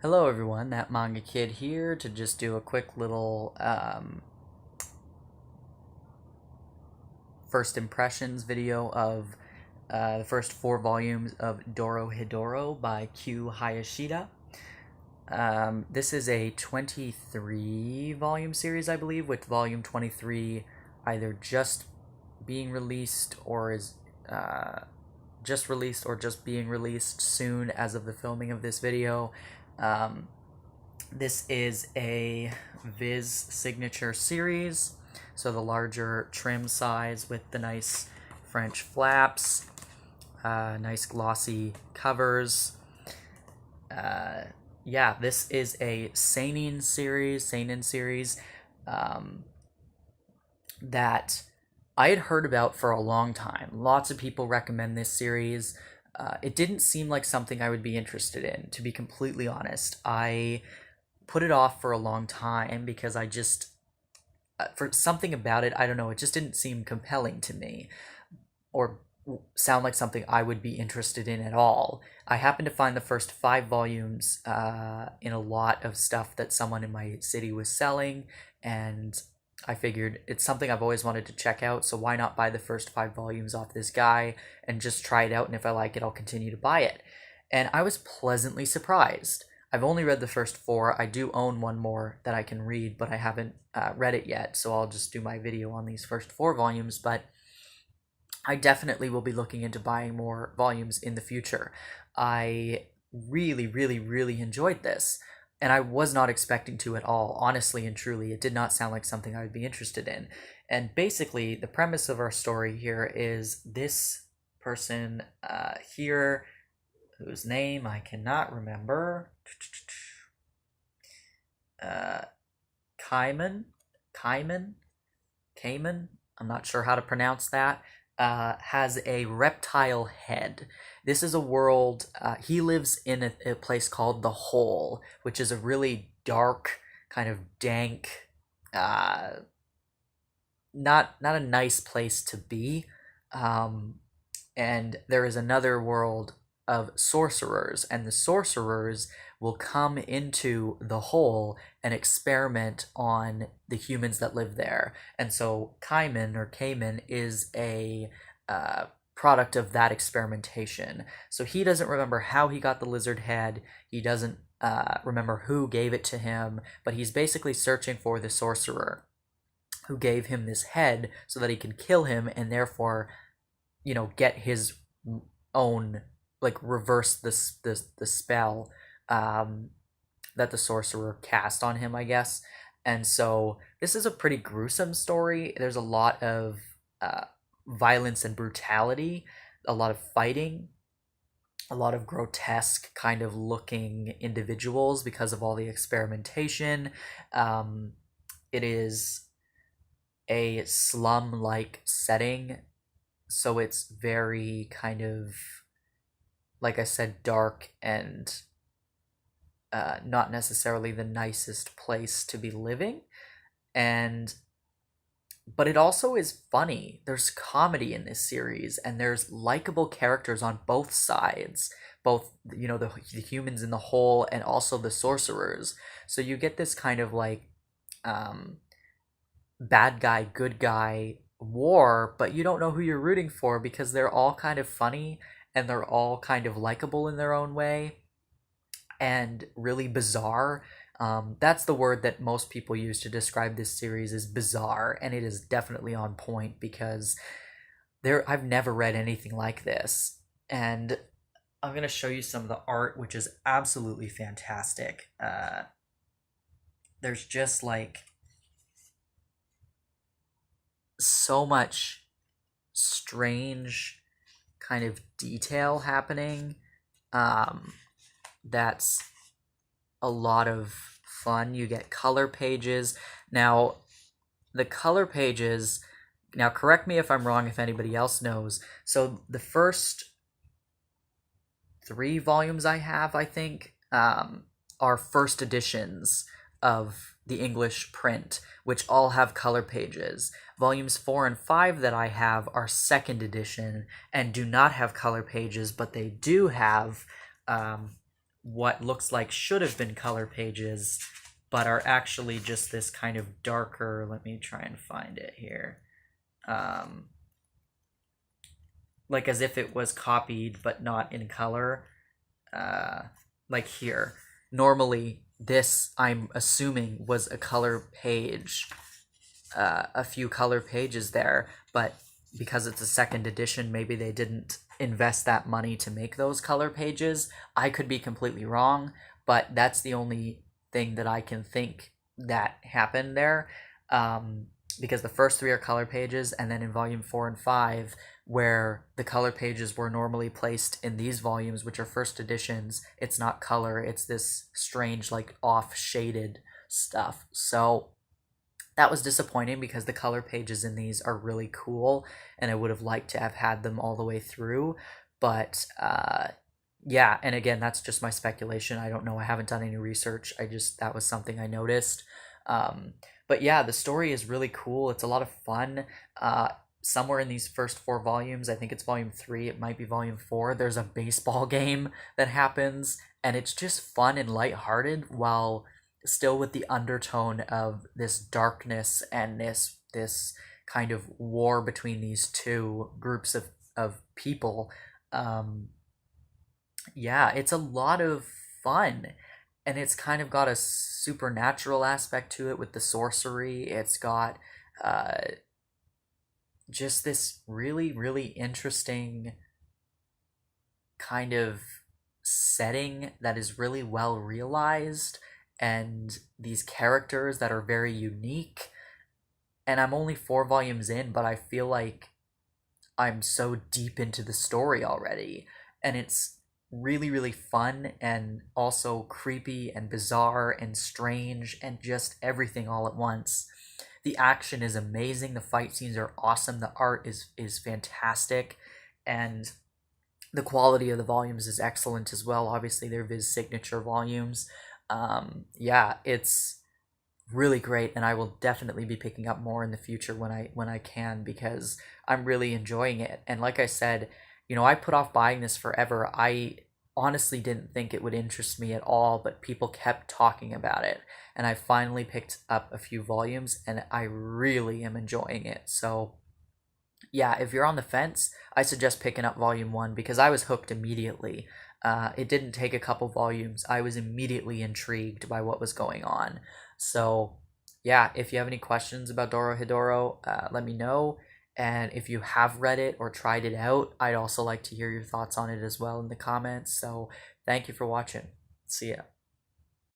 Hello everyone, that Manga Kid here to just do a quick little first impressions video of the first 4 volumes of Dorohedoro by Q Hayashida. This is a 23 volume series, I believe, with volume 23 either just being released or is just released or just being released soon as of the filming of this video. This is a Viz signature series, so the larger trim size with the nice French flaps, nice glossy covers. Yeah, this is a seinen series that I had heard about for a long time. Lots of people recommend this series. It didn't seem like something I would be interested in, to be completely honest. I put it off for a long time because I just, for something about it, I don't know, it just didn't seem compelling to me or sound like something I would be interested in at all. I happened to find the first 5 volumes in a lot of stuff that someone in my city was selling, and I figured it's something I've always wanted to check out, so why not buy the first 5 volumes off this guy and just try it out, and if I like it, I'll continue to buy it. And I was pleasantly surprised. I've only read the first 4. I do own one more that I can read, but I haven't read it yet, so I'll just do my video on these first 4 volumes, but I definitely will be looking into buying more volumes in the future. I really enjoyed this, and I was not expecting to at all. Honestly and truly, it did not sound like something I would be interested in. And basically, the premise of our story here is this person here, whose name I cannot remember. Kaiman? Kaiman? Cayman? I'm not sure how to pronounce that. Has a reptile head. This is a world, he lives in a place called the Hole, which is a really dark, kind of dank, not a nice place to be. And there is another world of sorcerers, and the sorcerers will come into the Hole and experiment on the humans that live there. And so Cayman is a product of that experimentation. So he doesn't remember how he got the lizard head. He doesn't remember who gave it to him, but he's basically searching for the sorcerer who gave him this head so that he can kill him and therefore, get his own, like, reverse the spell that the sorcerer cast on him, I guess. And so this is a pretty gruesome story. There's a lot of violence and brutality, a lot of fighting, a lot of grotesque kind of looking individuals because of all the experimentation. It is a slum-like setting, so it's very kind of, like I said, dark and not necessarily the nicest place to be living. But it also is funny. There's comedy in this series, and there's likable characters on both sides, both, the humans in the Hole and also the sorcerers. So you get this kind of like bad guy, good guy war, but you don't know who you're rooting for because they're all kind of funny and they're all kind of likable in their own way and really bizarre. That's the word that most people use to describe this series, is bizarre, and it is definitely on point because I've never read anything like this. And I'm going to show you some of the art, which is absolutely fantastic. There's just like so much strange kind of detail happening. That's a lot of fun. You get color pages. Now, the color pages, now correct me if I'm wrong, if anybody else knows. So the first 3 volumes I have, I think, are first editions of the English print, which all have color pages. Volumes 4 and 5 that I have are second edition and do not have color pages, but they do have what looks like should have been color pages, but are actually just this kind of darker. Let me try and find it here. Like as if it was copied but not in color. Like here. Normally, this, I'm assuming, was a color page, a few color pages there, but because it's a second edition, maybe they didn't invest that money to make those color pages. I could be completely wrong, but that's the only thing that I can think that happened there. Because the first three are color pages, and then in volume 4 and 5, where the color pages were normally placed in these volumes, which are first editions, it's not color, it's this strange, like, off shaded stuff. So that was disappointing because the color pages in these are really cool, and I would have liked to have had them all the way through. But yeah, and again, that's just my speculation. I don't know. I haven't done any research. That was something I noticed. But yeah, the story is really cool. It's a lot of fun. Somewhere in these first 4 volumes, I think it's volume 3, it might be volume 4, there's a baseball game that happens, and it's just fun and lighthearted while still with the undertone of this darkness and this kind of war between these two groups of people. Yeah, it's a lot of fun, and it's kind of got a supernatural aspect to it with the sorcery. It's got uh, just this really, really interesting kind of setting that is really well realized, and these characters that are very unique. And I'm only 4 volumes in, but I feel like I'm so deep into the story already. And it's really, really fun and also creepy and bizarre and strange and just everything all at once. The action is amazing. The fight scenes are awesome. The art is fantastic. And the quality of the volumes is excellent as well. Obviously, they're Viz signature volumes. Yeah, it's really great, and I will definitely be picking up more in the future when I can, because I'm really enjoying it. And like I said, I put off buying this forever. I honestly didn't think it would interest me at all, but people kept talking about it, and I finally picked up a few volumes, and I really am enjoying it. So yeah, if you're on the fence, I suggest picking up volume 1 because I was hooked immediately. It didn't take a couple volumes. I was immediately intrigued by what was going on. So, yeah, if you have any questions about Dorohedoro, let me know. And if you have read it or tried it out, I'd also like to hear your thoughts on it as well in the comments. So, thank you for watching. See ya.